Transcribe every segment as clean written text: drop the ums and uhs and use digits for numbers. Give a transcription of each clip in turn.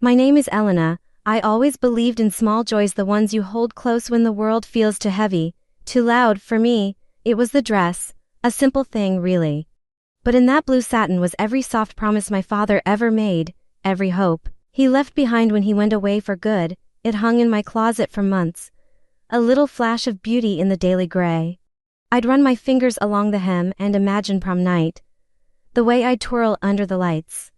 My name is Elena. I always believed in small joys, the ones you hold close when the world feels too heavy, too loud. For me, it was the dress, a simple thing really. But in that blue satin was every soft promise my father ever made, every hope he left behind when he went away for good. It hung in my closet for months, a little flash of beauty in the daily gray. I'd run my fingers along the hem and imagine prom night, the way I'd twirl under the lights,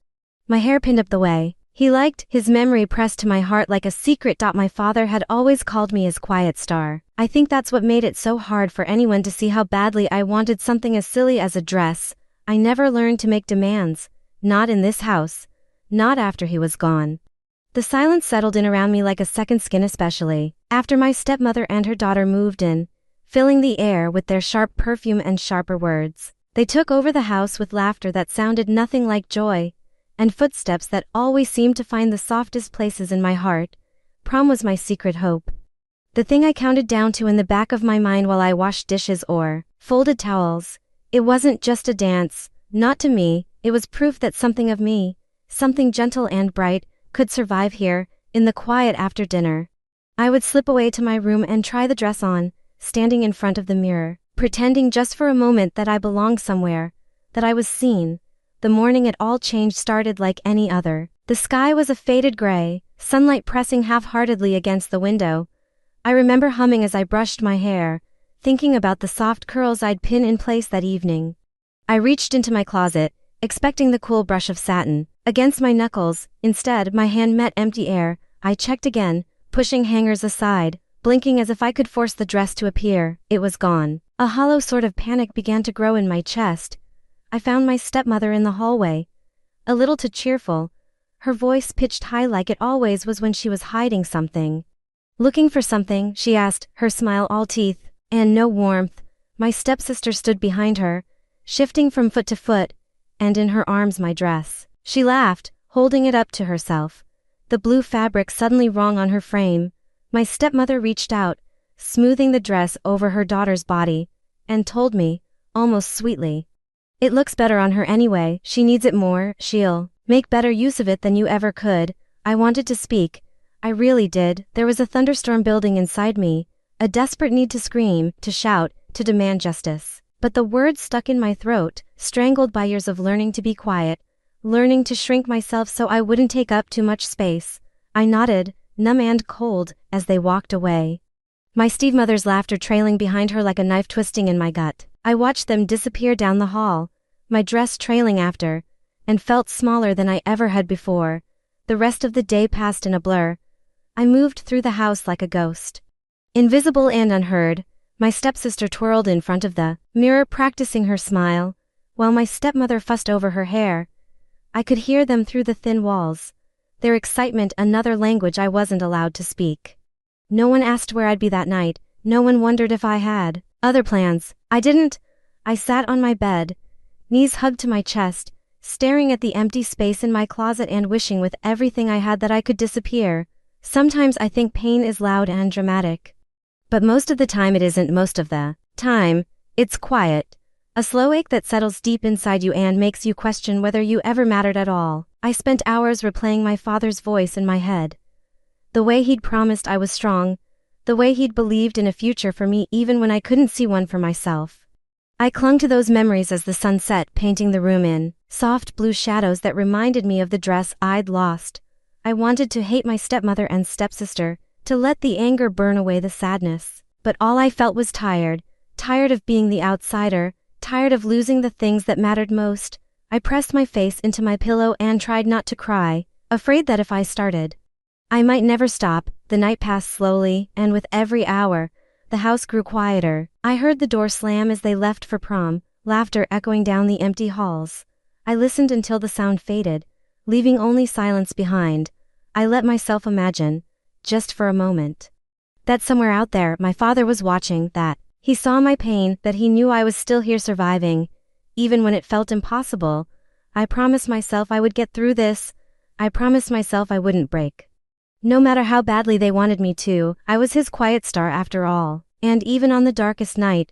my hair pinned up the way he liked, his memory pressed to my heart like a secret. My father had always called me his quiet star. I think that's what made it so hard for anyone to see how badly I wanted something as silly as a dress. I never learned to make demands, not in this house, not after he was gone. The silence settled in around me like a second skin, especially after my stepmother and her daughter moved in, filling the air with their sharp perfume and sharper words. They took over the house with laughter that sounded nothing like joy, and footsteps that always seemed to find the softest places in my heart. Prom was my secret hope, the thing I counted down to in the back of my mind while I washed dishes or folded towels. It wasn't just a dance, not to me. It was proof that something of me, something gentle and bright, could survive here, in the quiet after dinner. I would slip away to my room and try the dress on, standing in front of the mirror, pretending just for a moment that I belonged somewhere, that I was seen. The morning it all changed started like any other. The sky was a faded gray, sunlight pressing half-heartedly against the window. I remember humming as I brushed my hair, thinking about the soft curls I'd pin in place that evening. I reached into my closet, expecting the cool brush of satin against my knuckles. Instead, my hand met empty air. I checked again, pushing hangers aside, blinking as if I could force the dress to appear. It was gone. A hollow sort of panic began to grow in my chest. I found my stepmother in the hallway, a little too cheerful, her voice pitched high like it always was when she was hiding something. "Looking for something?" she asked, her smile all teeth, and no warmth. My stepsister stood behind her, shifting from foot to foot, and in her arms my dress. She laughed, holding it up to herself, the blue fabric suddenly wrong on her frame. My stepmother reached out, smoothing the dress over her daughter's body, and told me, almost sweetly, "It looks better on her anyway. She needs it more. She'll make better use of it than you ever could." I wanted to speak. I really did. There was a thunderstorm building inside me, a desperate need to scream, to shout, to demand justice. But the words stuck in my throat, strangled by years of learning to be quiet, learning to shrink myself so I wouldn't take up too much space. I nodded, numb and cold, as they walked away, my stepmother's laughter trailing behind her like a knife twisting in my gut. I watched them disappear down the hall, my dress trailing after, and felt smaller than I ever had before. The rest of the day passed in a blur. I moved through the house like a ghost, invisible and unheard. My stepsister twirled in front of the mirror practicing her smile, while my stepmother fussed over her hair. I could hear them through the thin walls, their excitement another language I wasn't allowed to speak. No one asked where I'd be that night. No one wondered if I had other plans. I didn't. I sat on my bed, knees hugged to my chest, staring at the empty space in my closet and wishing with everything I had that I could disappear. Sometimes I think pain is loud and dramatic, but most of the time it isn't. Most of the time, it's quiet, a slow ache that settles deep inside you and makes you question whether you ever mattered at all. I spent hours replaying my father's voice in my head, the way he'd promised I was strong, the way he'd believed in a future for me even when I couldn't see one for myself. I clung to those memories as the sun set, painting the room in soft blue shadows that reminded me of the dress I'd lost. I wanted to hate my stepmother and stepsister, to let the anger burn away the sadness. But all I felt was tired of being the outsider, tired of losing the things that mattered most. I pressed my face into my pillow and tried not to cry, afraid that if I started, I might never stop. The night passed slowly, and with every hour, the house grew quieter. I heard the door slam as they left for prom, laughter echoing down the empty halls. I listened until the sound faded, leaving only silence behind. I let myself imagine, just for a moment, that somewhere out there my father was watching, that he saw my pain, that he knew I was still here surviving, even when it felt impossible. I promised myself I would get through this. I promised myself I wouldn't break. No matter how badly they wanted me to. I was his quiet star after all. And even on the darkest night,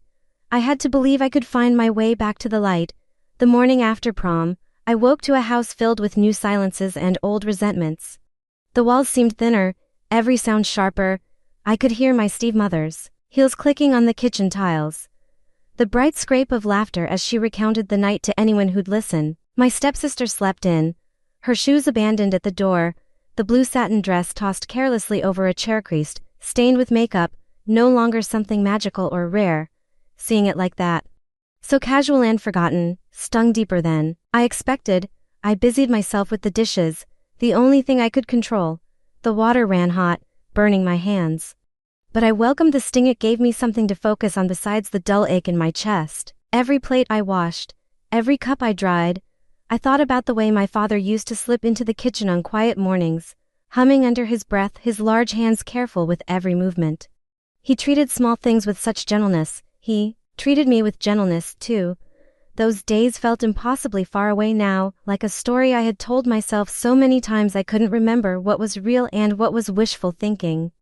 I had to believe I could find my way back to the light. The morning after prom, I woke to a house filled with new silences and old resentments. The walls seemed thinner, every sound sharper. I could hear my stepmother's heels clicking on the kitchen tiles. The bright scrape of laughter as she recounted the night to anyone who'd listen. My stepsister slept in, her shoes abandoned at the door, the blue satin dress tossed carelessly over a chair creased, stained with makeup, no longer something magical or rare. Seeing it like that, so casual and forgotten, stung deeper than I expected. I busied myself with the dishes, the only thing I could control. The water ran hot, burning my hands. But I welcomed the sting it gave me something to focus on besides the dull ache in my chest. Every plate I washed, every cup I dried. I thought about the way my father used to slip into the kitchen on quiet mornings, humming under his breath, his large hands careful with every movement. He treated small things with such gentleness. He treated me with gentleness, too. Those days felt impossibly far away now, like a story I had told myself so many times I couldn't remember what was real and what was wishful thinking.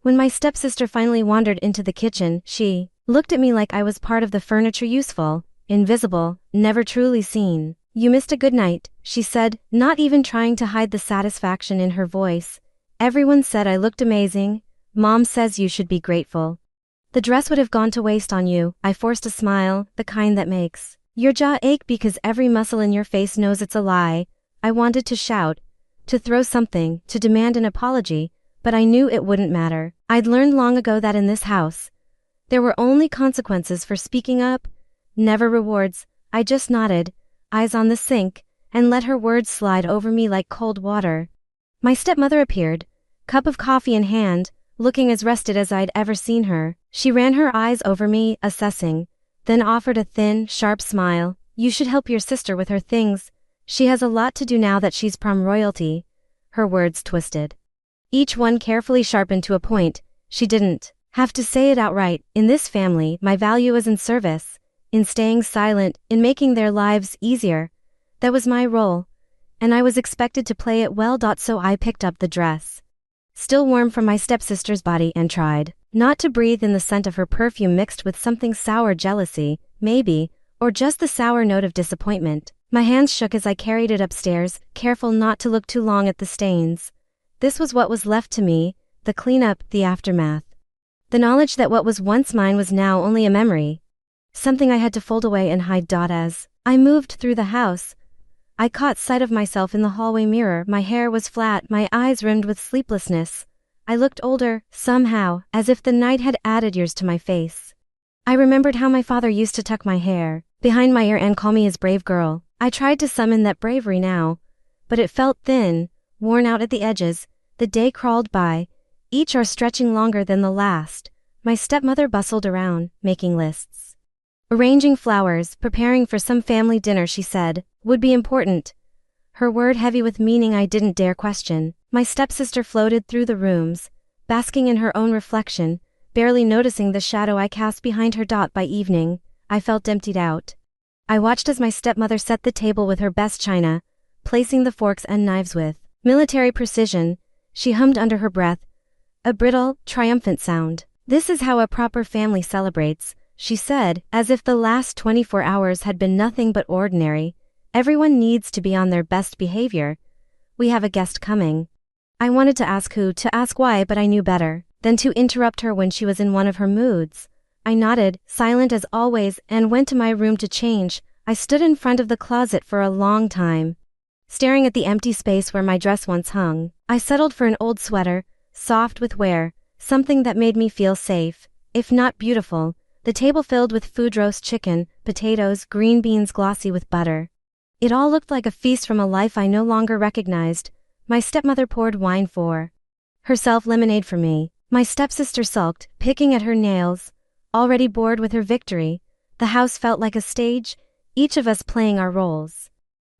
When my stepsister finally wandered into the kitchen, she looked at me like I was part of the furniture, useful, invisible, never truly seen. "You missed a good night," she said, not even trying to hide the satisfaction in her voice. "Everyone said I looked amazing. Mom says you should be grateful. The dress would have gone to waste on you." I forced a smile, the kind that makes your jaw ache because every muscle in your face knows it's a lie. I wanted to shout, to throw something, to demand an apology, but I knew it wouldn't matter. I'd learned long ago that in this house, there were only consequences for speaking up, never rewards. I just nodded, eyes on the sink, and let her words slide over me like cold water. My stepmother appeared, cup of coffee in hand, looking as rested as I'd ever seen her. She ran her eyes over me, assessing, then offered a thin, sharp smile. "You should help your sister with her things. She has a lot to do now that she's prom royalty." Her words twisted, each one carefully sharpened to a point. She didn't have to say it outright. In this family, my value is in service, in staying silent, in making their lives easier. That was my role, and I was expected to play it well. So I picked up the dress, still warm from my stepsister's body, and tried not to breathe in the scent of her perfume mixed with something sour, jealousy, maybe, or just the sour note of disappointment. My hands shook as I carried it upstairs, careful not to look too long at the stains. This was what was left to me, the cleanup, the aftermath. The knowledge that what was once mine was now only a memory, something I had to fold away and hide. As I moved through the house, I caught sight of myself in the hallway mirror. My hair was flat, my eyes rimmed with sleeplessness. I looked older, somehow, as if the night had added years to my face. I remembered how my father used to tuck my hair behind my ear and call me his brave girl. I tried to summon that bravery now, but it felt thin, worn out at the edges. The day crawled by, each hour stretching longer than the last. My stepmother bustled around, making lists, arranging flowers, preparing for some family dinner she said would be important. Her word heavy with meaning I didn't dare question. My stepsister floated through the rooms, basking in her own reflection, barely noticing the shadow I cast behind her. By evening, I felt emptied out. I watched as my stepmother set the table with her best china, placing the forks and knives with military precision. She hummed under her breath, a brittle, triumphant sound. "This is how a proper family celebrates," she said, as if the last 24 hours had been nothing but ordinary. "Everyone needs to be on their best behavior. We have a guest coming." I wanted to ask who, to ask why, but I knew better than to interrupt her when she was in one of her moods. I nodded, silent as always, and went to my room to change. I stood in front of the closet for a long time, staring at the empty space where my dress once hung. I settled for an old sweater, soft with wear, something that made me feel safe, if not beautiful. The table filled with food: roast chicken, potatoes, green beans glossy with butter. It all looked like a feast from a life I no longer recognized. My stepmother poured wine for herself, lemonade for me. My stepsister sulked, picking at her nails, already bored with her victory. The house felt like a stage, each of us playing our roles.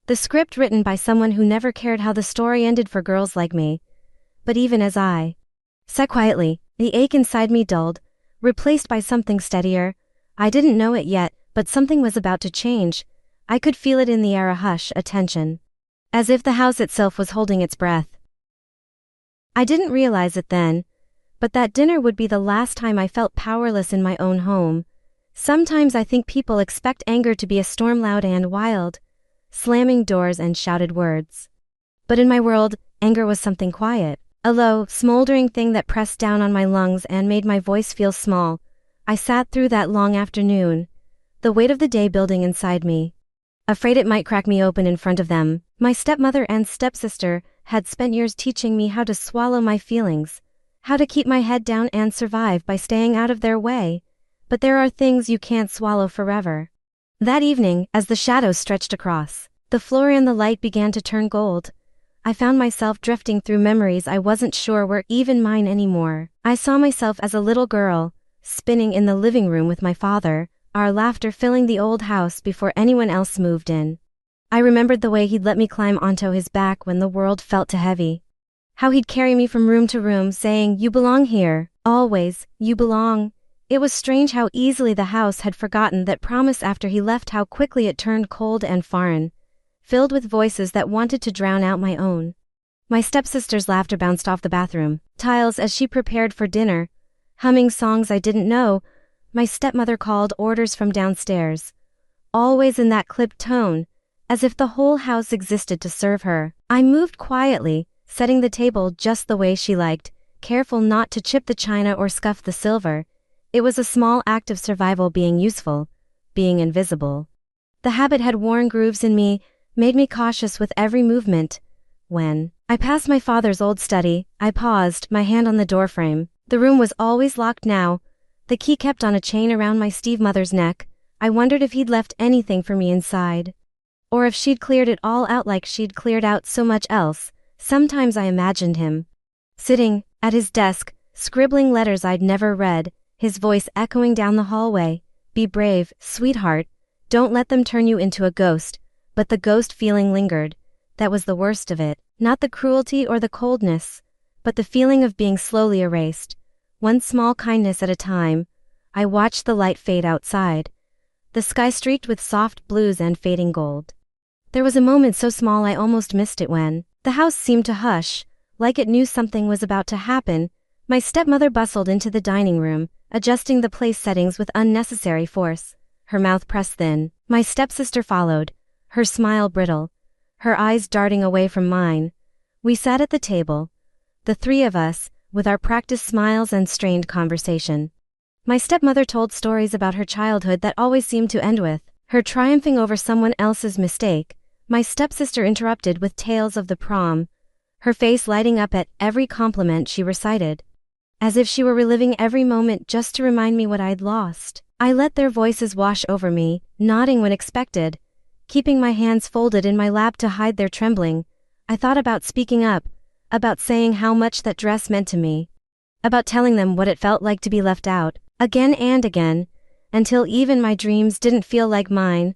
The script written by someone who never cared how the story ended for girls like me. But even as I sat quietly, the ache inside me dulled, replaced by something steadier. I didn't know it yet, but something was about to change. I could feel it in the air, a hush, a tension, as if the house itself was holding its breath. I didn't realize it then, but that dinner would be the last time I felt powerless in my own home. Sometimes I think people expect anger to be a storm, loud and wild, slamming doors and shouted words. But in my world, Anger was something quiet, a low, smoldering thing that pressed down on my lungs and made my voice feel small. I sat through that long afternoon, the weight of the day building inside me, afraid it might crack me open in front of them. My stepmother and stepsister had spent years teaching me how to swallow my feelings, how to keep my head down and survive by staying out of their way. But there are things you can't swallow forever. That evening, as the shadows stretched across the floor and the light began to turn gold, I found myself drifting through memories I wasn't sure were even mine anymore. I saw myself as a little girl, spinning in the living room with my father, our laughter filling the old house before anyone else moved in. I remembered the way he'd let me climb onto his back when the world felt too heavy. How he'd carry me from room to room saying, "You belong here, always, you belong." It was strange how easily the house had forgotten that promise after he left, how quickly it turned cold and foreign, filled with voices that wanted to drown out my own. My stepsister's laughter bounced off the bathroom tiles as she prepared for dinner, humming songs I didn't know. My stepmother called orders from downstairs, always in that clipped tone, as if the whole house existed to serve her. I moved quietly, setting the table just the way she liked, careful not to chip the china or scuff the silver. It was a small act of survival, being useful, being invisible. The habit had worn grooves in me, made me cautious with every movement. When I passed my father's old study, I paused, my hand on the doorframe. The room was always locked now, the key kept on a chain around my stepmother's neck. I wondered if he'd left anything for me inside, or if she'd cleared it all out like she'd cleared out so much else. Sometimes I imagined him sitting at his desk, scribbling letters I'd never read, his voice echoing down the hallway, "Be brave, sweetheart, don't let them turn you into a ghost." But the ghost feeling lingered. That was the worst of it. Not the cruelty or the coldness, but the feeling of being slowly erased, one small kindness at a time. I watched the light fade outside, the sky streaked with soft blues and fading gold. There was a moment so small I almost missed it when the house seemed to hush, like it knew something was about to happen. My stepmother bustled into the dining room, adjusting the place settings with unnecessary force, her mouth pressed thin. My stepsister followed, her smile brittle, her eyes darting away from mine. We sat at the table, the three of us, with our practiced smiles and strained conversation. My stepmother told stories about her childhood that always seemed to end with her triumphing over someone else's mistake. My stepsister interrupted with tales of the prom, her face lighting up at every compliment she recited, as if she were reliving every moment just to remind me what I'd lost. I let their voices wash over me, nodding when expected, keeping my hands folded in my lap to hide their trembling. I thought about speaking up, about saying how much that dress meant to me, about telling them what it felt like to be left out, again and again, until even my dreams didn't feel like mine.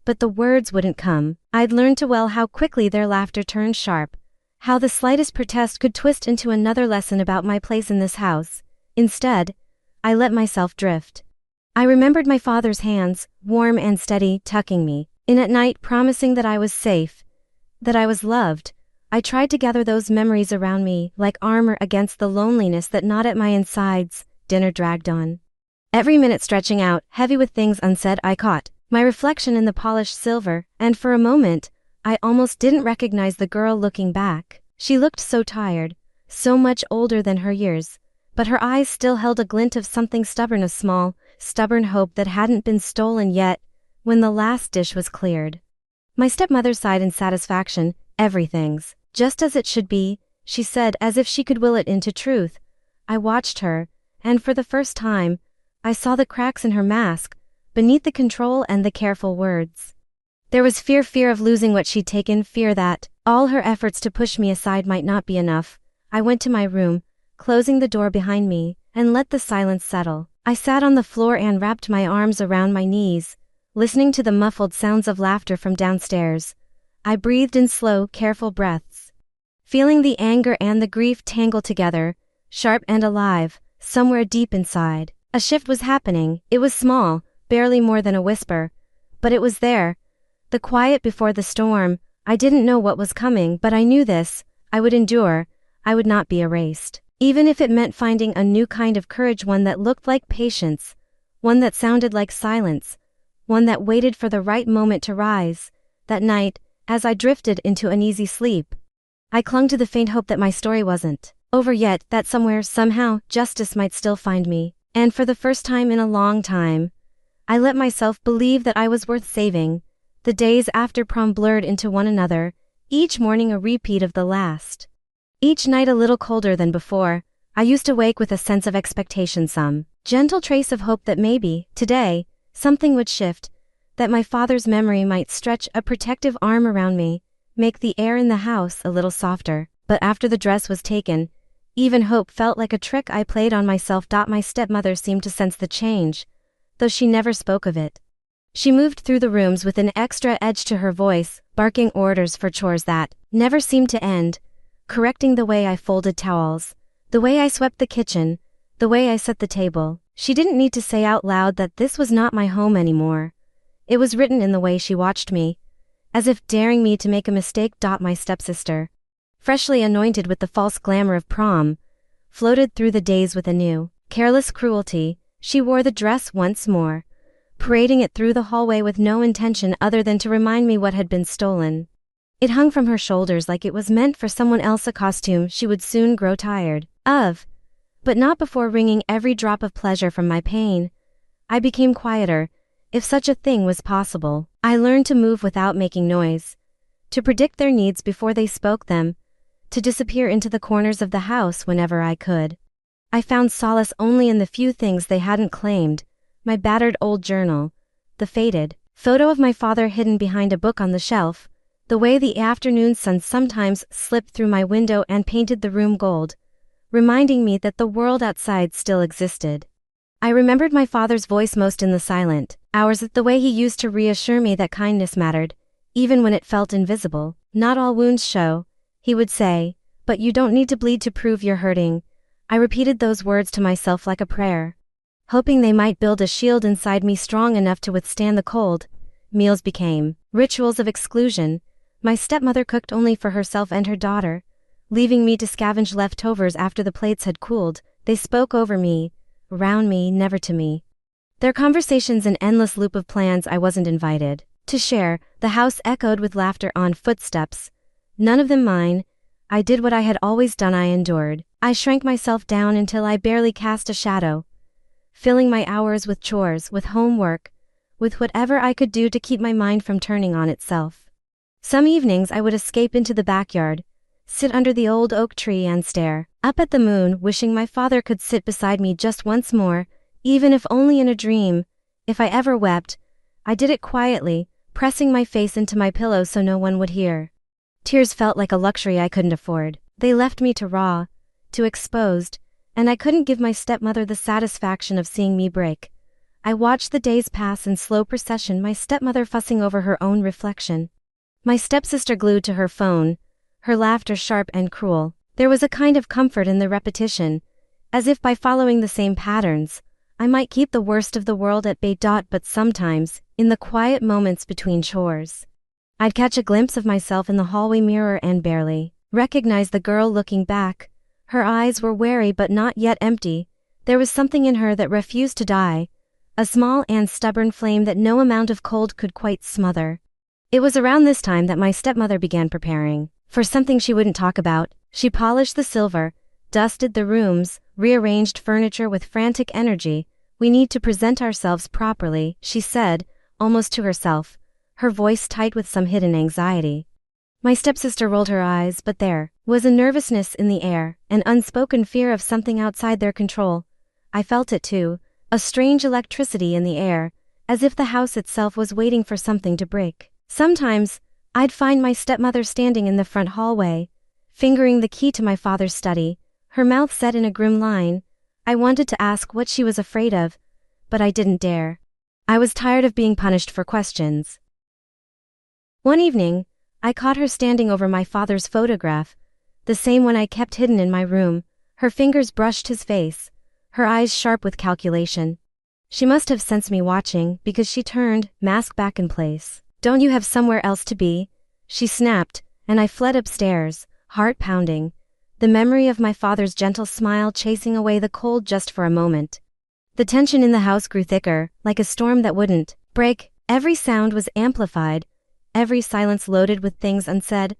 But the words wouldn't come. I'd learned too well how quickly their laughter turned sharp, how the slightest protest could twist into another lesson about my place in this house. Instead, I let myself drift. I remembered my father's hands, warm and steady, tucking me in at night, promising that I was safe, that I was loved. I tried to gather those memories around me like armor against the loneliness that gnawed at my insides. Dinner dragged on, every minute stretching out, heavy with things unsaid. I caught my reflection in the polished silver, and for a moment, I almost didn't recognize the girl looking back. She looked so tired, so much older than her years, but her eyes still held a glint of something stubborn, a small, stubborn hope that hadn't been stolen yet. When the last dish was cleared, my stepmother sighed in satisfaction. "Everything's just as it should be," she said, as if she could will it into truth. I watched her, and for the first time, I saw the cracks in her mask, beneath the control and the careful words. There was fear of losing what she'd taken, fear that all her efforts to push me aside might not be enough. I went to my room, closing the door behind me, and let the silence settle. I sat on the floor and wrapped my arms around my knees, listening to the muffled sounds of laughter from downstairs. I breathed in slow, careful breaths, feeling the anger and the grief tangle together, sharp and alive, somewhere deep inside. A shift was happening. It was small, barely more than a whisper, but it was there. The quiet before the storm. I didn't know what was coming, but I knew this: I would endure, I would not be erased. Even if it meant finding a new kind of courage, one that looked like patience, one that sounded like silence, one that waited for the right moment to rise. That night, as I drifted into uneasy sleep, I clung to the faint hope that my story wasn't over yet, that somewhere, somehow, justice might still find me. And for the first time in a long time, I let myself believe that I was worth saving. The days after prom blurred into one another, each morning a repeat of the last. Each night a little colder than before. I used to wake with a sense of expectation, some gentle trace of hope that maybe, today, something would shift, that my father's memory might stretch a protective arm around me, make the air in the house a little softer. But after the dress was taken, even hope felt like a trick I played on myself. My stepmother seemed to sense the change, though she never spoke of it. She moved through the rooms with an extra edge to her voice, barking orders for chores that never seemed to end, correcting the way I folded towels, the way I swept the kitchen, the way I set the table. She didn't need to say out loud that this was not my home anymore. It was written in the way she watched me, as if daring me to make a mistake. My stepsister, freshly anointed with the false glamour of prom, floated through the days with a new, careless cruelty. She wore the dress once more, parading it through the hallway with no intention other than to remind me what had been stolen. It hung from her shoulders like it was meant for someone else, a costume she would soon grow tired of, but not before wringing every drop of pleasure from my pain. I became quieter, if such a thing was possible. I learned to move without making noise, to predict their needs before they spoke them, to disappear into the corners of the house whenever I could. I found solace only in the few things they hadn't claimed: my battered old journal, the faded photo of my father hidden behind a book on the shelf, the way the afternoon sun sometimes slipped through my window and painted the room gold, reminding me that the world outside still existed. I remembered my father's voice most in the silent hours, the way he used to reassure me that kindness mattered, even when it felt invisible. Not all wounds show, he would say, but you don't need to bleed to prove you're hurting. I repeated those words to myself like a prayer, hoping they might build a shield inside me strong enough to withstand the cold. Meals became rituals of exclusion. My stepmother cooked only for herself and her daughter, leaving me to scavenge leftovers after the plates had cooled. They spoke over me, around me, never to me. Their conversations an endless loop of plans I wasn't invited to share. The house echoed with laughter on footsteps, none of them mine. I did what I had always done. I endured. I shrank myself down until I barely cast a shadow, filling my hours with chores, with homework, with whatever I could do to keep my mind from turning on itself. Some evenings I would escape into the backyard, sit under the old oak tree and stare up at the moon, wishing my father could sit beside me just once more, even if only in a dream. If I ever wept, I did it quietly, pressing my face into my pillow so no one would hear. Tears felt like a luxury I couldn't afford. They left me too raw, too exposed, and I couldn't give my stepmother the satisfaction of seeing me break. I watched the days pass in slow procession, my stepmother fussing over her own reflection, my stepsister glued to her phone, her laughter sharp and cruel. There was a kind of comfort in the repetition, as if by following the same patterns, I might keep the worst of the world at bay. But sometimes, in the quiet moments between chores, I'd catch a glimpse of myself in the hallway mirror and barely recognize the girl looking back. Her eyes were wary but not yet empty. There was something in her that refused to die, a small and stubborn flame that no amount of cold could quite smother. It was around this time that my stepmother began preparing for something she wouldn't talk about. She polished the silver, dusted the rooms, rearranged furniture with frantic energy. "We need to present ourselves properly," she said, almost to herself, her voice tight with some hidden anxiety. My stepsister rolled her eyes, but there was a nervousness in the air, an unspoken fear of something outside their control. I felt it too, a strange electricity in the air, as if the house itself was waiting for something to break. Sometimes, I'd find my stepmother standing in the front hallway, fingering the key to my father's study, her mouth set in a grim line. I wanted to ask what she was afraid of, but I didn't dare. I was tired of being punished for questions. One evening, I caught her standing over my father's photograph, the same one I kept hidden in my room. Her fingers brushed his face, her eyes sharp with calculation. She must have sensed me watching, because she turned, mask back in place. "Don't you have somewhere else to be?" she snapped, and I fled upstairs, heart pounding, the memory of my father's gentle smile chasing away the cold just for a moment. The tension in the house grew thicker, like a storm that wouldn't break. Every sound was amplified, every silence loaded with things unsaid.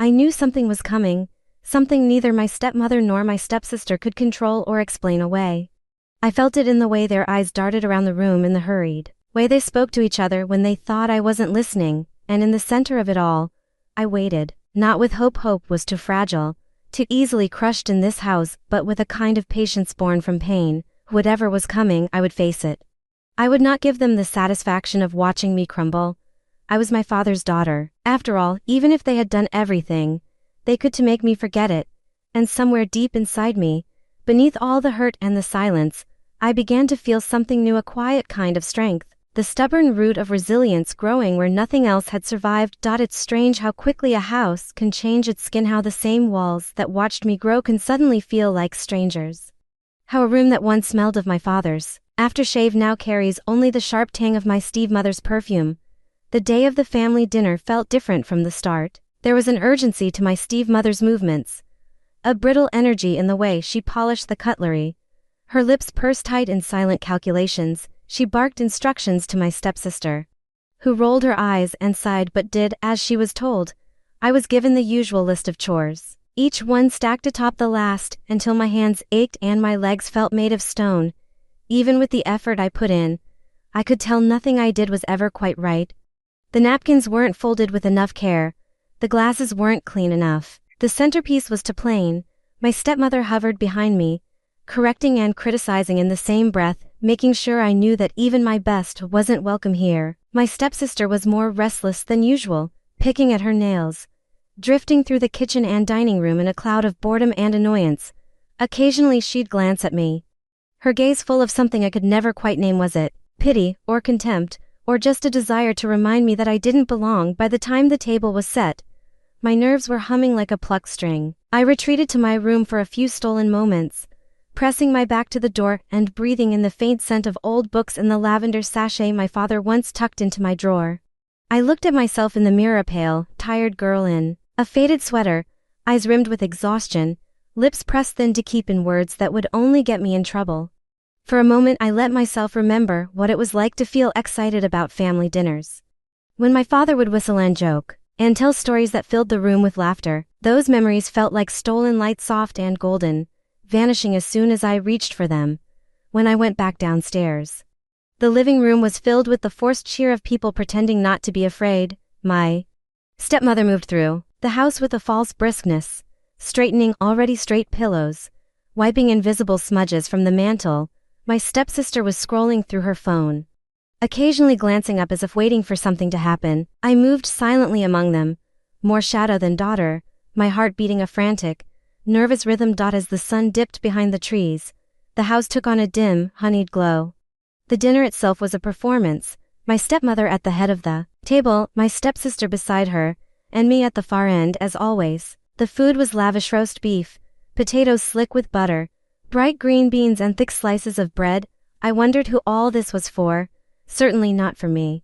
I knew something was coming, something neither my stepmother nor my stepsister could control or explain away. I felt it in the way their eyes darted around the room, in the hurried way they spoke to each other when they thought I wasn't listening, and in the center of it all, I waited, not with hope. Hope was too fragile, too easily crushed in this house, but with a kind of patience born from pain. Whatever was coming, I would face it. I would not give them the satisfaction of watching me crumble. I was my father's daughter. After all, even if they had done everything they could to make me forget it, and somewhere deep inside me, beneath all the hurt and the silence, I began to feel something new, a quiet kind of strength, the stubborn root of resilience growing where nothing else had survived. It's strange how quickly a house can change its skin, how the same walls that watched me grow can suddenly feel like strangers. How a room that once smelled of my father's aftershave now carries only the sharp tang of my stepmother's perfume. The day of the family dinner felt different from the start. There was an urgency to my stepmother's movements, a brittle energy in the way she polished the cutlery. Her lips pursed tight in silent calculations. She barked instructions to my stepsister, who rolled her eyes and sighed but did as she was told. I was given the usual list of chores, each one stacked atop the last, until my hands ached and my legs felt made of stone. Even with the effort I put in, I could tell nothing I did was ever quite right. The napkins weren't folded with enough care, the glasses weren't clean enough, the centerpiece was too plain. My stepmother hovered behind me, correcting and criticizing in the same breath, making sure I knew that even my best wasn't welcome here. My stepsister was more restless than usual, picking at her nails, drifting through the kitchen and dining room in a cloud of boredom and annoyance. Occasionally she'd glance at me, her gaze full of something I could never quite name. Was it pity, or contempt, or just a desire to remind me that I didn't belong? By the time the table was set, my nerves were humming like a plucked string. I retreated to my room for a few stolen moments, pressing my back to the door and breathing in the faint scent of old books and the lavender sachet my father once tucked into my drawer. I looked at myself in the mirror, a pale, tired girl in a faded sweater, eyes rimmed with exhaustion, lips pressed thin to keep in words that would only get me in trouble. For a moment I let myself remember what it was like to feel excited about family dinners. When my father would whistle and joke, and tell stories that filled the room with laughter, those memories felt like stolen light, soft and golden, vanishing as soon as I reached for them. When I went back downstairs, the living room was filled with the forced cheer of people pretending not to be afraid. My stepmother moved through the house with a false briskness, straightening already straight pillows, wiping invisible smudges from the mantel. My stepsister was scrolling through her phone, occasionally glancing up as if waiting for something to happen. I moved silently among them, more shadow than daughter, my heart beating a frantic, nervous rhythm. As the sun dipped behind the trees, the house took on a dim, honeyed glow. The dinner itself was a performance, my stepmother at the head of the table, my stepsister beside her, and me at the far end as always. The food was lavish: roast beef, potatoes slick with butter, bright green beans and thick slices of bread. I wondered who all this was for. Certainly not for me.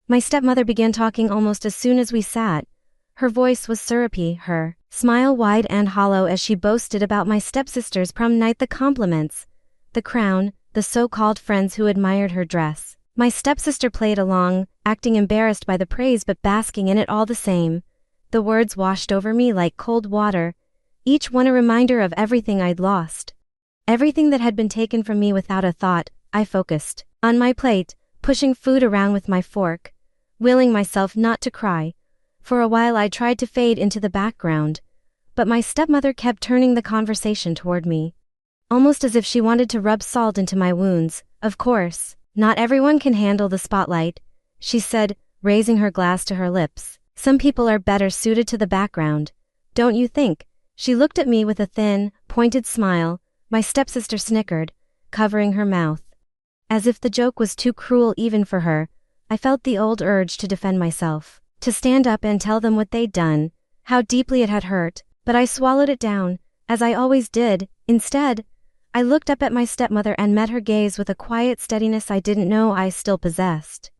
My stepmother began talking almost as soon as we sat. Her voice was syrupy, her smile wide and hollow as she boasted about my stepsister's prom night, the compliments, the crown, the so-called friends who admired her dress. My stepsister played along, acting embarrassed by the praise but basking in it all the same. The words washed over me like cold water, each one a reminder of everything I'd lost, everything that had been taken from me. Without a thought, I focused on my plate, pushing food around with my fork, willing myself not to cry. For a while I tried to fade into the background, but my stepmother kept turning the conversation toward me, almost as if she wanted to rub salt into my wounds. Of course, not everyone can handle the spotlight, she said, raising her glass to her lips. Some people are better suited to the background, don't you think? She looked at me with a thin, pointed smile. My stepsister snickered, covering her mouth, as if the joke was too cruel even for her. I felt the old urge to defend myself, to stand up and tell them what they'd done, how deeply it had hurt, but I swallowed it down, as I always did. Instead, I looked up at my stepmother and met her gaze with a quiet steadiness I didn't know I still possessed.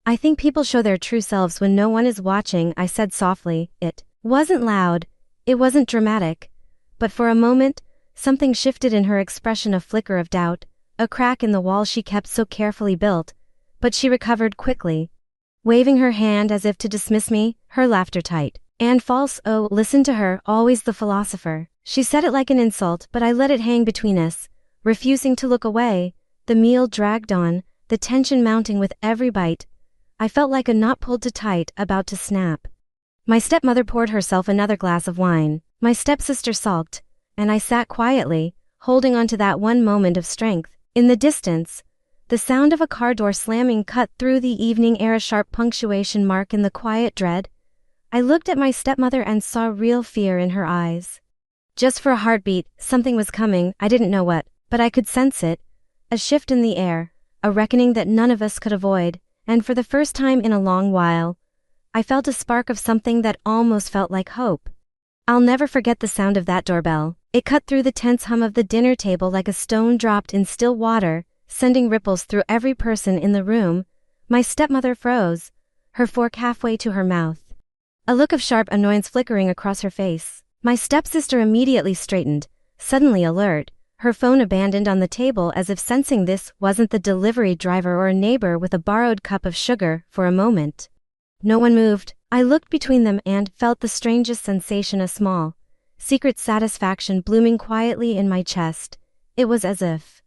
I think people show their true selves when no one is watching, I said softly. It wasn't loud, it wasn't dramatic, but for a moment, something shifted in her expression, a flicker of doubt, a crack in the wall she kept so carefully built. But she recovered quickly, waving her hand as if to dismiss me, her laughter tight And false, oh, listen to her, always the philosopher. She said it like an insult, but I let it hang between us, refusing to look away. The meal dragged on, the tension mounting with every bite. I felt like a knot pulled too tight, about to snap. My stepmother poured herself another glass of wine. My stepsister sulked, and I sat quietly, holding on to that one moment of strength. In the distance, the sound of a car door slamming cut through the evening air, a sharp punctuation mark in the quiet dread. I looked at my stepmother and saw real fear in her eyes. Just for a heartbeat, something was coming, I didn't know what, but I could sense it. A shift in the air, a reckoning that none of us could avoid, and for the first time in a long while, I felt a spark of something that almost felt like hope. I'll never forget the sound of that doorbell. It cut through the tense hum of the dinner table like a stone dropped in still water, sending ripples through every person in the room. My stepmother froze, her fork halfway to her mouth, a look of sharp annoyance flickering across her face. My stepsister immediately straightened, suddenly alert, her phone abandoned on the table as if sensing this wasn't the delivery driver or a neighbor with a borrowed cup of sugar. For a moment, no one moved. I looked between them and felt the strangest sensation, a small, secret satisfaction blooming quietly in my chest. It was as if,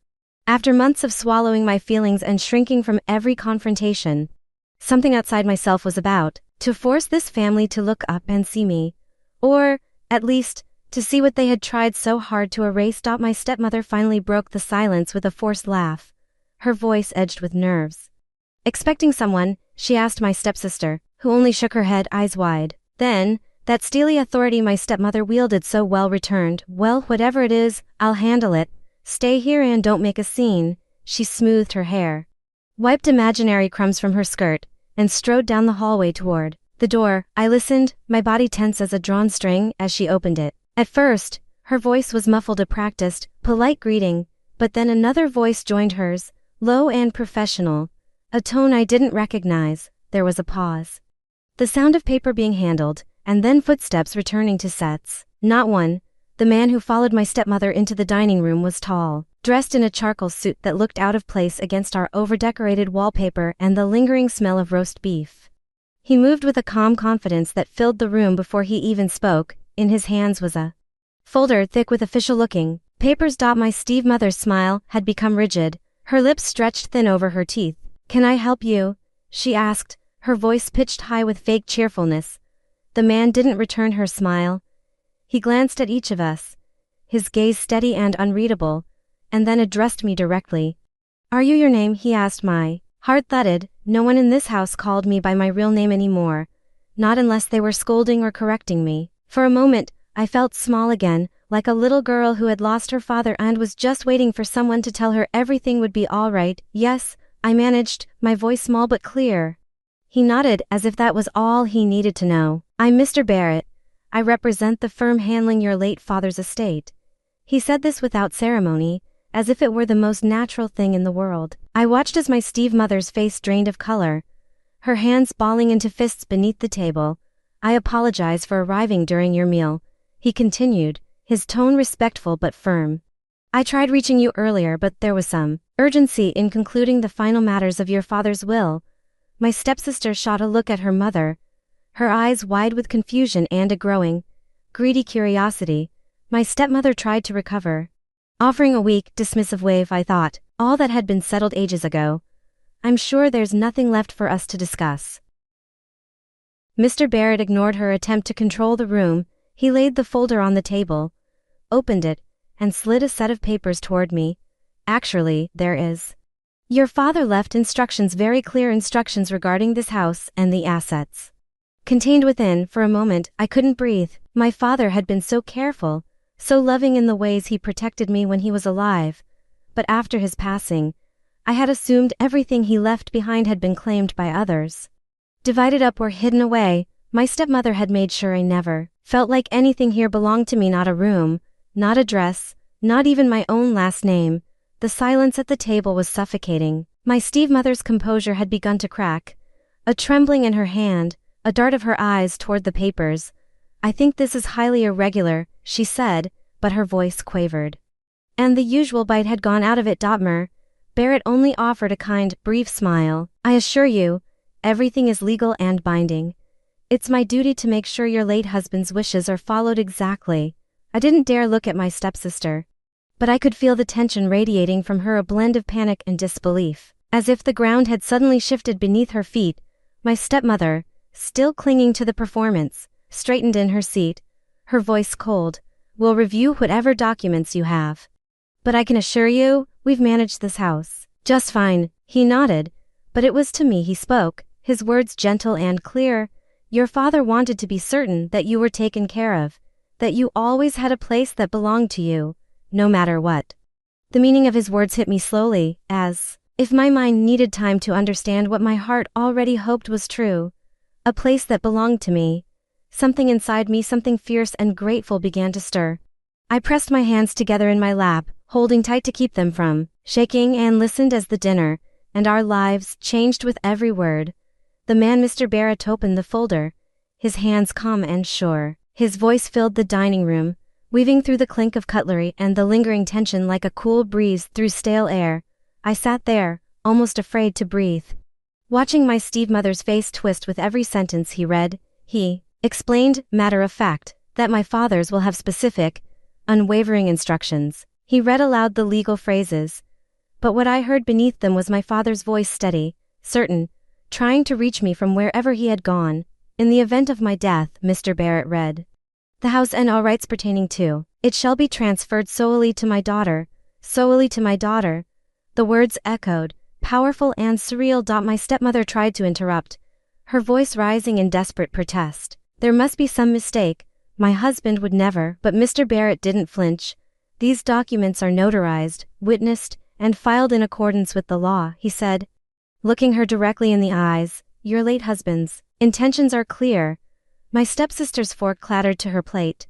after months of swallowing my feelings and shrinking from every confrontation, something outside myself was about to force this family to look up and see me. Or, at least, to see what they had tried so hard to erase. My stepmother finally broke the silence with a forced laugh, her voice edged with nerves. Expecting someone, she asked my stepsister, who only shook her head, eyes wide. Then, that steely authority my stepmother wielded so well returned. Well, whatever it is, I'll handle it. Stay here and don't make a scene. She smoothed her hair, wiped imaginary crumbs from her skirt, and strode down the hallway toward the door. I listened, my body tense as a drawn string, as she opened it. At first, her voice was muffled, a practiced, polite greeting, but then another voice joined hers, low and professional, a tone I didn't recognize. There was a pause, the sound of paper being handled, and then footsteps returning to sets. Not one. The man who followed my stepmother into the dining room was tall, dressed in a charcoal suit that looked out of place against our over-decorated wallpaper and the lingering smell of roast beef. He moved with a calm confidence that filled the room before he even spoke. In his hands was a folder thick with official-looking papers. My stepmother's smile had become rigid, her lips stretched thin over her teeth. "Can I help you?" she asked, her voice pitched high with fake cheerfulness. The man didn't return her smile. He glanced at each of us, his gaze steady and unreadable, and then addressed me directly. "Are you your name?" he asked. My heart thudded. No one in this house called me by my real name anymore, not unless they were scolding or correcting me. For a moment, I felt small again, like a little girl who had lost her father and was just waiting for someone to tell her everything would be all right. "Yes," I managed, my voice small but clear. He nodded, as if that was all he needed to know. "I'm Mr. Barrett. I represent the firm handling your late father's estate." He said this without ceremony, as if it were the most natural thing in the world. I watched as my stepmother's face drained of color, her hands balling into fists beneath the table. "I apologize for arriving during your meal," he continued, his tone respectful but firm. "I tried reaching you earlier, but there was some urgency in concluding the final matters of your father's will." My stepsister shot a look at her mother, her eyes wide with confusion and a growing, greedy curiosity. My stepmother tried to recover, offering a weak, dismissive wave. I thought, all that had been settled ages ago. "I'm sure there's nothing left for us to discuss." Mr. Barrett ignored her attempt to control the room. He laid the folder on the table, opened it, and slid a set of papers toward me. "Actually, there is. Your father left instructions, very clear instructions regarding this house and the assets contained within." For a moment, I couldn't breathe. My father had been so careful, so loving in the ways he protected me when he was alive. But after his passing, I had assumed everything he left behind had been claimed by others, divided up or hidden away. My stepmother had made sure I never felt like anything here belonged to me, not a room, not a dress, not even my own last name. The silence at the table was suffocating. My stepmother's composure had begun to crack, a trembling in her hand, a dart of her eyes toward the papers. "I think this is highly irregular," she said, but her voice quavered, and the usual bite had gone out of it. Barrett only offered a kind, brief smile. "I assure you, everything is legal and binding. It's my duty to make sure your late husband's wishes are followed exactly. I didn't dare look at my stepsister. But I could feel the tension radiating from her, a blend of panic and disbelief. As if the ground had suddenly shifted beneath her feet, my stepmother, still clinging to the performance, straightened in her seat, her voice cold. We'll review whatever documents you have. But I can assure you, we've managed this house just fine. He nodded, but it was to me he spoke, his words gentle and clear. Your father wanted to be certain that you were taken care of, that you always had a place that belonged to you, no matter what. The meaning of his words hit me slowly, as if my mind needed time to understand what my heart already hoped was true. A place that belonged to me. Something inside me, something fierce and grateful, began to stir. I pressed my hands together in my lap, holding tight to keep them from shaking, and listened as the dinner and our lives changed with every word. The man, Mr. Barrett, opened the folder, his hands calm and sure. His voice filled the dining room, weaving through the clink of cutlery and the lingering tension like a cool breeze through stale air. I sat there, almost afraid to breathe, watching my stepmother's face twist with every sentence he read. He explained, matter of fact, that my fathers will have specific, unwavering instructions. He read aloud the legal phrases, but what I heard beneath them was my father's voice, steady, certain, trying to reach me from wherever he had gone. In the event of my death, Mr. Barrett read, the house and all rights pertaining to it shall be transferred solely to my daughter, solely to my daughter. The words echoed, powerful and surreal. My stepmother tried to interrupt, her voice rising in desperate protest. There must be some mistake. My husband would never. But Mr. Barrett didn't flinch. These documents are notarized, witnessed, and filed in accordance with the law, he said, looking her directly in the eyes. Your late husband's intentions are clear. My stepsister's fork clattered to her plate.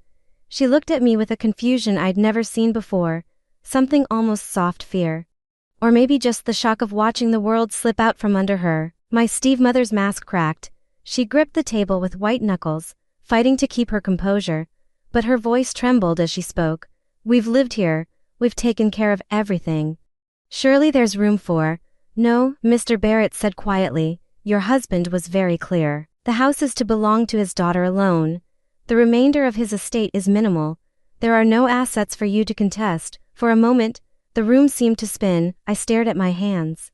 She looked at me with a confusion I'd never seen before, something almost soft fear. Or maybe just the shock of watching the world slip out from under her. My stepmother's mask cracked. She gripped the table with white knuckles, fighting to keep her composure, but her voice trembled as she spoke. We've lived here, we've taken care of everything. Surely there's room for— No, Mr. Barrett said quietly, your husband was very clear. The house is to belong to his daughter alone. The remainder of his estate is minimal. There are no assets for you to contest. For a moment, the room seemed to spin. I stared at my hands,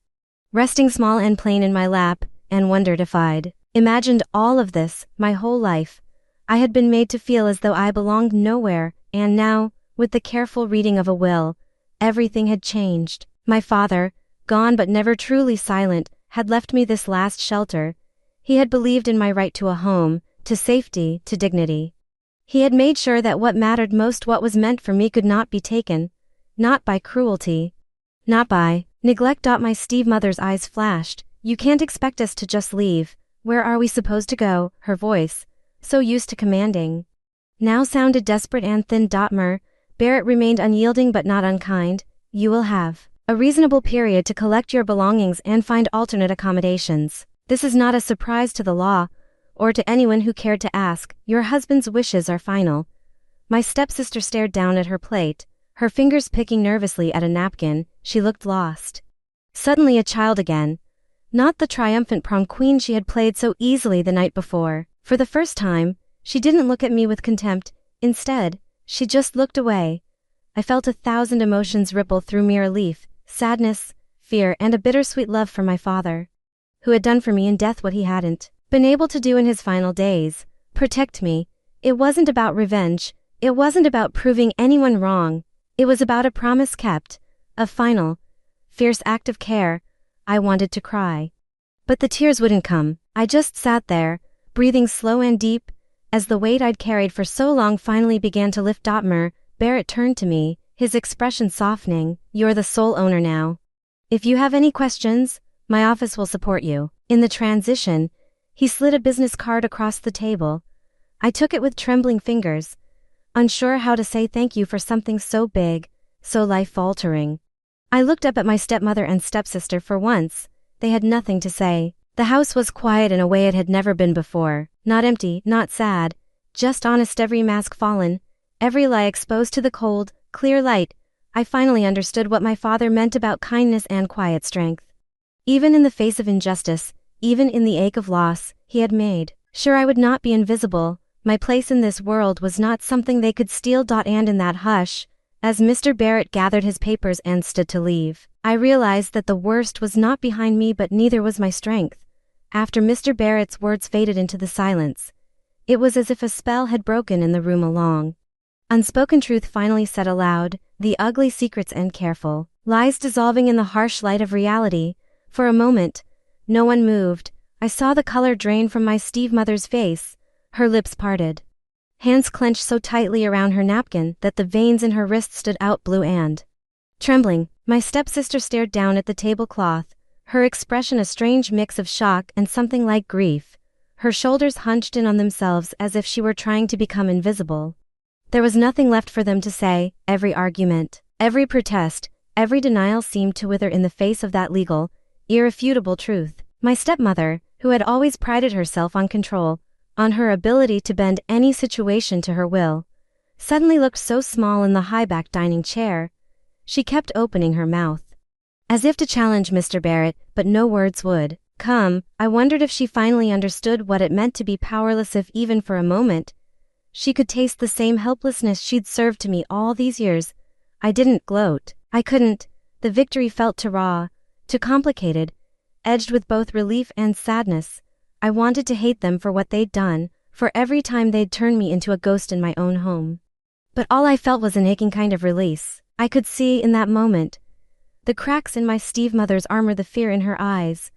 resting small and plain in my lap, and wondered if I'd imagined all of this my whole life. I had been made to feel as though I belonged nowhere, and now, with the careful reading of a will, everything had changed. My father, gone but never truly silent, had left me this last shelter. He had believed in my right to a home, to safety, to dignity. He had made sure that what mattered most, what was meant for me, could not be taken. Not by cruelty. Not by neglect. My stepmother's eyes flashed. You can't expect us to just leave. Where are we supposed to go? Her voice, so used to commanding, now sounded desperate and thin. Barrett remained unyielding but not unkind. You will have a reasonable period to collect your belongings and find alternate accommodations. This is not a surprise to the law, or to anyone who cared to ask. Your husband's wishes are final. My stepsister stared down at her plate, her fingers picking nervously at a napkin. She looked lost. Suddenly a child again. Not the triumphant prom queen she had played so easily the night before. For the first time, she didn't look at me with contempt. Instead, she just looked away. I felt 1,000 emotions ripple through me: relief, sadness, fear, and a bittersweet love for my father, who had done for me in death what he hadn't been able to do in his final days: protect me. It wasn't about revenge. It wasn't about proving anyone wrong. It was about a promise kept, a final, fierce act of care. I wanted to cry, but the tears wouldn't come. I just sat there, breathing slow and deep, as the weight I'd carried for so long finally began to lift. Barrett turned to me, his expression softening. You're the sole owner now. If you have any questions, my office will support you. In the transition, he slid a business card across the table. I took it with trembling fingers, unsure how to say thank you for something so big, so life-altering. I looked up at my stepmother and stepsister. For once, they had nothing to say. The house was quiet in a way it had never been before. Not empty, not sad, just honest. Every mask fallen, every lie exposed to the cold, clear light. I finally understood what my father meant about kindness and quiet strength. Even in the face of injustice, even in the ache of loss, he had made Sure, I would not be invisible. My place in this world was not something they could steal. And in that hush, as Mr. Barrett gathered his papers and stood to leave, I realized that the worst was not behind me, but neither was my strength. After Mr. Barrett's words faded into the silence, it was as if a spell had broken in the room. A long, unspoken truth finally said aloud, the ugly secrets and careful lies dissolving in the harsh light of reality. For a moment, no one moved. I saw the color drain from my stepmother's face. Her lips parted. Hands clenched so tightly around her napkin that the veins in her wrist stood out blue and trembling. My stepsister stared down at the tablecloth, her expression a strange mix of shock and something like grief. Her shoulders hunched in on themselves as if she were trying to become invisible. There was nothing left for them to say. Every argument, every protest, every denial seemed to wither in the face of that legal, irrefutable truth. My stepmother, who had always prided herself on control, on her ability to bend any situation to her will, suddenly looked so small in the high-backed dining chair. She kept opening her mouth, as if to challenge Mr. Barrett, but no words would come. I wondered if she finally understood what it meant to be powerless, if even for a moment she could taste the same helplessness she'd served to me all these years. I didn't gloat. I couldn't. The victory felt too raw, too complicated, edged with both relief and sadness. I wanted to hate them for what they'd done, for every time they'd turned me into a ghost in my own home. But all I felt was an aching kind of release. I could see in that moment the cracks in my stepmother's armor, the fear in her eyes,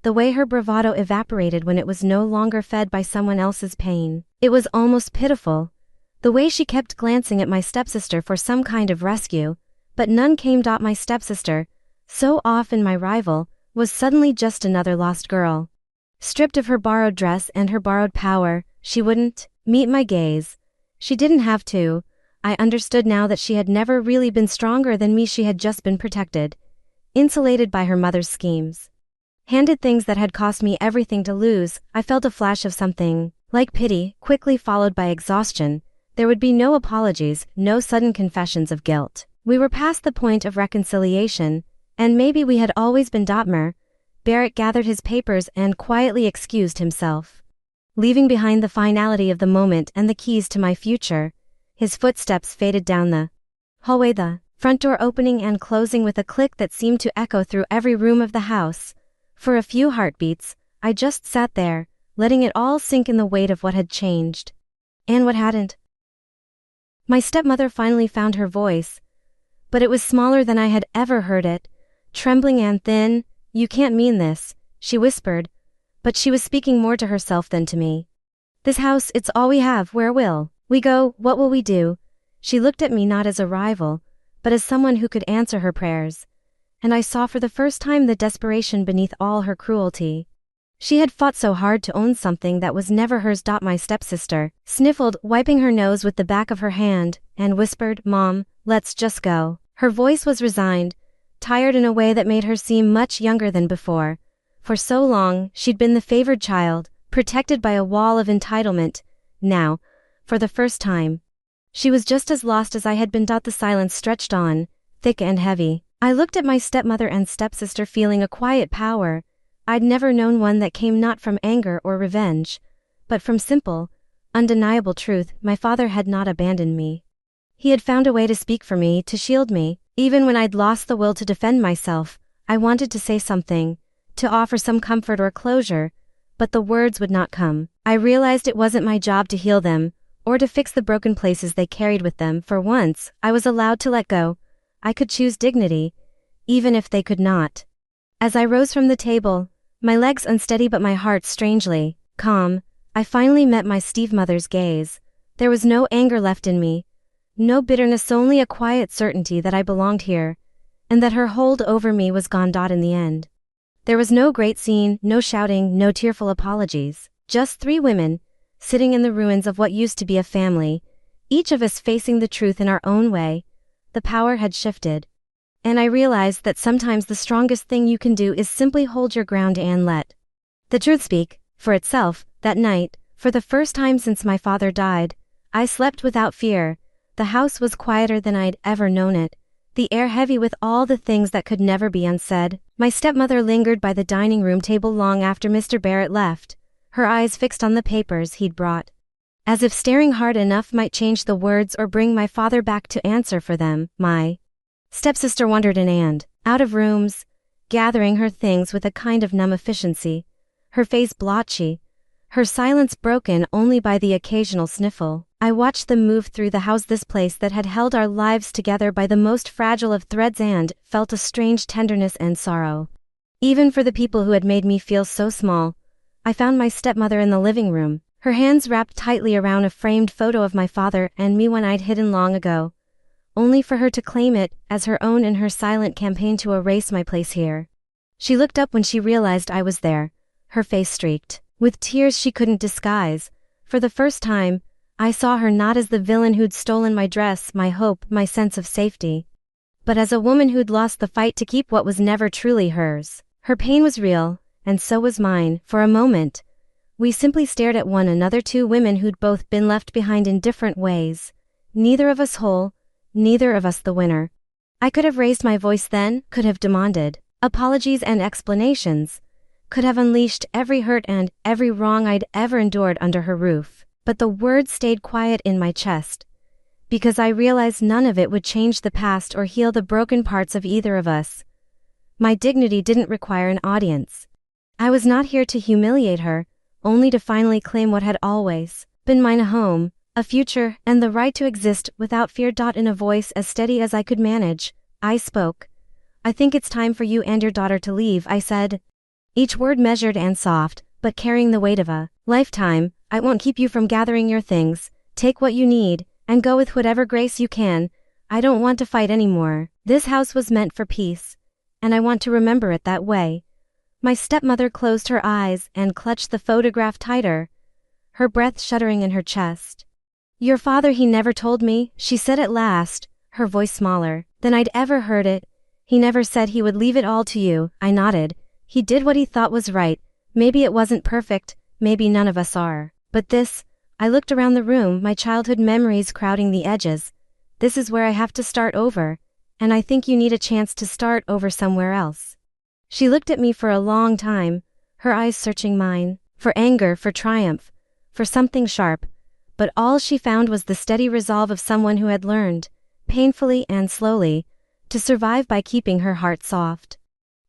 the way her bravado evaporated when it was no longer fed by someone else's pain. It was almost pitiful, the way she kept glancing at my stepsister for some kind of rescue, but none came. My stepsister, so often my rival, was suddenly just another lost girl. Stripped of her borrowed dress and her borrowed power, she wouldn't meet my gaze. She didn't have to. I understood now that she had never really been stronger than me. She had just been protected, insulated by her mother's schemes. Handed things that had cost me everything to lose. I felt a flash of something like pity, quickly followed by exhaustion. There would be no apologies, no sudden confessions of guilt. We were past the point of reconciliation, and maybe we had always been. Barrett gathered his papers and quietly excused himself, leaving behind the finality of the moment and the keys to my future. His footsteps faded down the hallway, the front door opening and closing with a click that seemed to echo through every room of the house. For a few heartbeats, I just sat there, letting it all sink in, the weight of what had changed. And what hadn't. My stepmother finally found her voice, but it was smaller than I had ever heard it, trembling and thin. "You can't mean this," she whispered, but she was speaking more to herself than to me. "This house, it's all we have. Where will we go? What will we do?" She looked at me not as a rival, but as someone who could answer her prayers, and I saw for the first time the desperation beneath all her cruelty. She had fought so hard to own something that was never hers. My stepsister sniffled, wiping her nose with the back of her hand, and whispered, "Mom, let's just go." Her voice was resigned, tired in a way that made her seem much younger than before. For so long, she'd been the favored child, protected by a wall of entitlement. Now, for the first time, she was just as lost as I had been. The silence stretched on, thick and heavy. I looked at my stepmother and stepsister, feeling a quiet power. I'd never known one that came not from anger or revenge, but from simple, undeniable truth. My father had not abandoned me. He had found a way to speak for me, to shield me. Even when I'd lost the will to defend myself, I wanted to say something, to offer some comfort or closure, but the words would not come. I realized it wasn't my job to heal them, or to fix the broken places they carried with them. For once, I was allowed to let go. I could choose dignity, even if they could not. As I rose from the table, my legs unsteady but my heart strangely calm, I finally met my stepmother's gaze. There was no anger left in me, no bitterness, only a quiet certainty that I belonged here, and that her hold over me was gone. In the end, there was no great scene, no shouting, no tearful apologies. Just three women, sitting in the ruins of what used to be a family, each of us facing the truth in our own way. The power had shifted, and I realized that sometimes the strongest thing you can do is simply hold your ground and let the truth speak for itself. That night, for the first time since my father died, I slept without fear. The house was quieter than I'd ever known it, the air heavy with all the things that could never be unsaid. My stepmother lingered by the dining room table long after Mr. Barrett left, her eyes fixed on the papers he'd brought. As if staring hard enough might change the words or bring my father back to answer for them. My stepsister wandered in and out of rooms, gathering her things with a kind of numb efficiency, her face blotchy, her silence broken only by the occasional sniffle. I watched them move through the house, this place that had held our lives together by the most fragile of threads, and felt a strange tenderness and sorrow. Even for the people who had made me feel so small. I found my stepmother in the living room, her hands wrapped tightly around a framed photo of my father and me one I'd hidden long ago, only for her to claim it as her own in her silent campaign to erase my place here. She looked up when she realized I was there, her face streaked with tears she couldn't disguise. For the first time, I saw her not as the villain who'd stolen my dress, my hope, my sense of safety, but as a woman who'd lost the fight to keep what was never truly hers. Her pain was real, and so was mine. For a moment, we simply stared at one another, two women who'd both been left behind in different ways, neither of us whole, neither of us the winner. I could have raised my voice then, could have demanded apologies and explanations, could have unleashed every hurt and every wrong I'd ever endured under her roof, but the words stayed quiet in my chest, because I realized none of it would change the past or heal the broken parts of either of us. My dignity didn't require an audience. I was not here to humiliate her, only to finally claim what had always been mine: a home, a future, and the right to exist without fear. In a voice as steady as I could manage, I spoke. "I think it's time for you and your daughter to leave," I said. Each word measured and soft, but carrying the weight of a lifetime. "I won't keep you from gathering your things. Take what you need, and go with whatever grace you can. I don't want to fight anymore. This house was meant for peace, and I want to remember it that way." My stepmother closed her eyes and clutched the photograph tighter, her breath shuddering in her chest. "Your father, he never told me," she said at last, her voice smaller than I'd ever heard it. "He never said he would leave it all to you." I nodded. "He did what he thought was right. Maybe it wasn't perfect, maybe none of us are. But this," I looked around the room, my childhood memories crowding the edges, "this is where I have to start over, and I think you need a chance to start over somewhere else." She looked at me for a long time, her eyes searching mine, for anger, for triumph, for something sharp, but all she found was the steady resolve of someone who had learned, painfully and slowly, to survive by keeping her heart soft.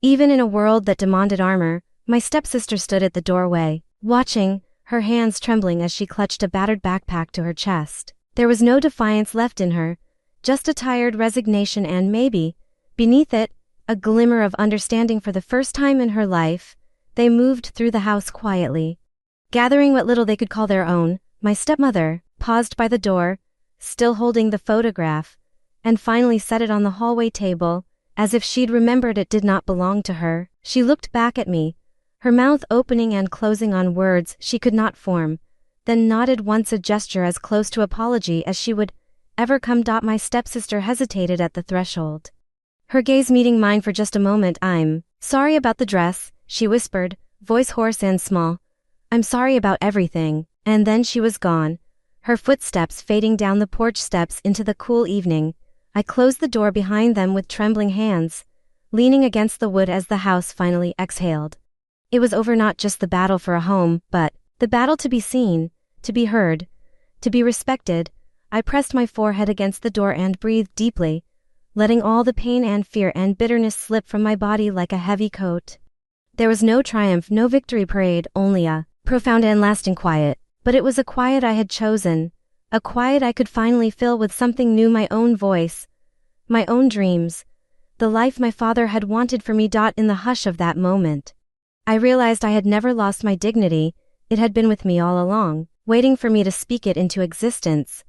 Even in a world that demanded armor, my stepsister stood at the doorway, watching, her hands trembling as she clutched a battered backpack to her chest. There was no defiance left in her, just a tired resignation and maybe, beneath it, a glimmer of understanding. For the first time in her life, they moved through the house quietly, gathering what little they could call their own. My stepmother paused by the door, still holding the photograph, and finally set it on the hallway table, as if she'd remembered it did not belong to her. She looked back at me, her mouth opening and closing on words she could not form, then nodded once, a gesture as close to apology as she would ever come. My stepsister hesitated at the threshold, her gaze meeting mine for just a moment. "I'm sorry about the dress," she whispered, voice hoarse and small. "I'm sorry about everything." And then she was gone, her footsteps fading down the porch steps into the cool evening. I closed the door behind them with trembling hands, leaning against the wood as the house finally exhaled. It was over, not just the battle for a home, but the battle to be seen, to be heard, to be respected. I pressed my forehead against the door and breathed deeply, letting all the pain and fear and bitterness slip from my body like a heavy coat. There was no triumph, no victory parade, only a profound and lasting quiet. But it was a quiet I had chosen, a quiet I could finally fill with something new: my own voice, my own dreams, the life my father had wanted for me. In the hush of that moment, I realized I had never lost my dignity. It had been with me all along, waiting for me to speak it into existence.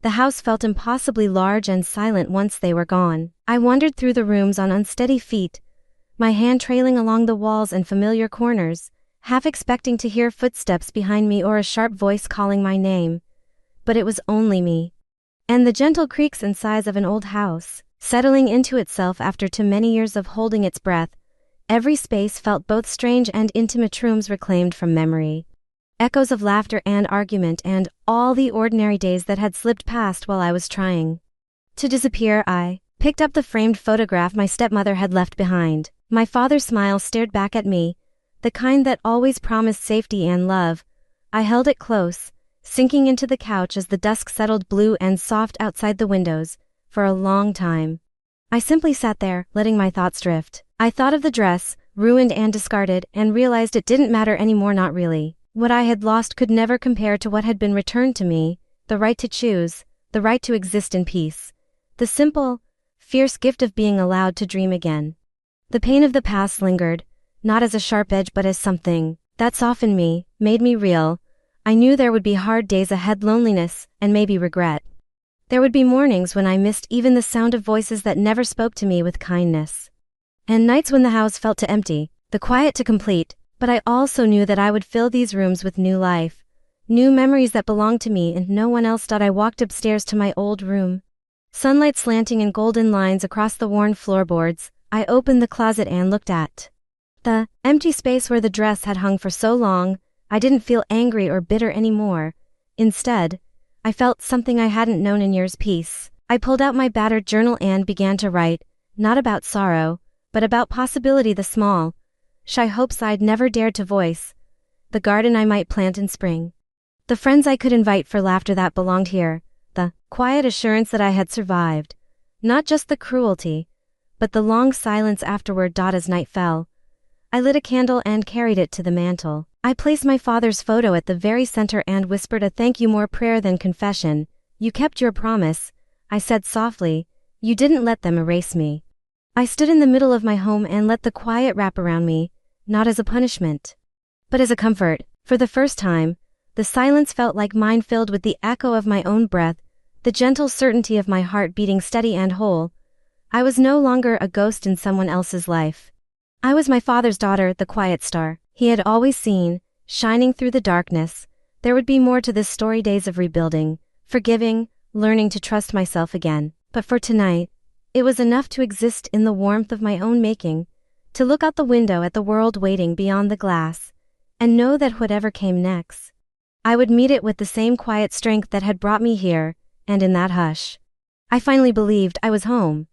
The house felt impossibly large and silent once they were gone. I wandered through the rooms on unsteady feet, my hand trailing along the walls and familiar corners, half expecting to hear footsteps behind me or a sharp voice calling my name. But it was only me, and the gentle creaks and sighs of an old house, settling into itself after too many years of holding its breath. Every space felt both strange and intimate, rooms reclaimed from memory, echoes of laughter and argument, and all the ordinary days that had slipped past while I was trying to disappear. I picked up the framed photograph my stepmother had left behind. My father's smile stared back at me, the kind that always promised safety and love. I held it close, sinking into the couch as the dusk settled blue and soft outside the windows. For a long time, I simply sat there, letting my thoughts drift. I thought of the dress, ruined and discarded, and realized it didn't matter anymore. Not really. What I had lost could never compare to what had been returned to me, the right to choose, the right to exist in peace. The simple, fierce gift of being allowed to dream again. The pain of the past lingered, not as a sharp edge but as something that softened me, made me real. I knew there would be hard days ahead, loneliness, and maybe regret. There would be mornings when I missed even the sound of voices that never spoke to me with kindness. And nights when the house felt too empty, the quiet too complete, but I also knew that I would fill these rooms with new life, new memories that belonged to me and no one else. I walked upstairs to my old room. Sunlight slanting in golden lines across the worn floorboards. I opened the closet and looked at the empty space where the dress had hung for so long. I didn't feel angry or bitter anymore. Instead, I felt something I hadn't known in years: peace. I pulled out my battered journal and began to write, not about sorrow, but about possibility, the small, shy hopes I'd never dared to voice, the garden I might plant in spring, the friends I could invite for laughter that belonged here, the quiet assurance that I had survived, not just the cruelty, but the long silence afterward. As night fell, I lit a candle and carried it to the mantel. I placed my father's photo at the very center and whispered a thank you, more prayer than confession. You kept your promise, I said softly. You didn't let them erase me. I stood in the middle of my home and let the quiet wrap around me, not as a punishment, but as a comfort. For the first time, the silence felt like mine, filled with the echo of my own breath, the gentle certainty of my heart beating steady and whole. I was no longer a ghost in someone else's life. I was my father's daughter, the quiet star he had always seen, shining through the darkness. There would be more to this story: days of rebuilding, forgiving, learning to trust myself again. But for tonight, it was enough to exist in the warmth of my own making, to look out the window at the world waiting beyond the glass, and know that whatever came next, I would meet it with the same quiet strength that had brought me here. And in that hush, I finally believed I was home.